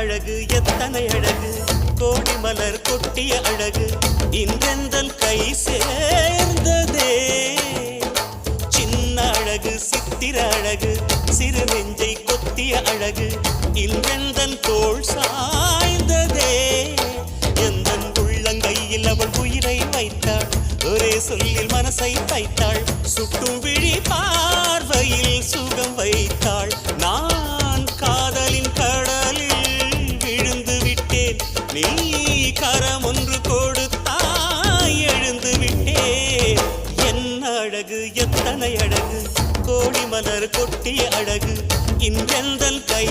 அழகு எத்தனை அழகு கோடி மலர் கொட்டிய அழகு இன்றெந்தன் கை சேர்ந்ததே சின்ன அழகு சித்திர அழகு சிறு நெஞ்சை கொத்திய அழகு இன்றெந்தன் தோள் சாய்ந்ததே எந்தன் உள்ளங்கையில் அவள் உயிரை வைத்தாள் ஒரே சொல்லில் மனசை தைத்தாள் சுட்டும் விழி பார்வையில் சுகம் வைத்தாள் நான் காதலின் கடலில் விழுந்து விட்டேன் நீ கரம் ஒன்று கொடுத்தாய் எழுந்து விட்டேன் என்ன அழகு எத்தனை அழகு கோடி மலர் கொட்டிய அழகு இன்றெந்தன் கை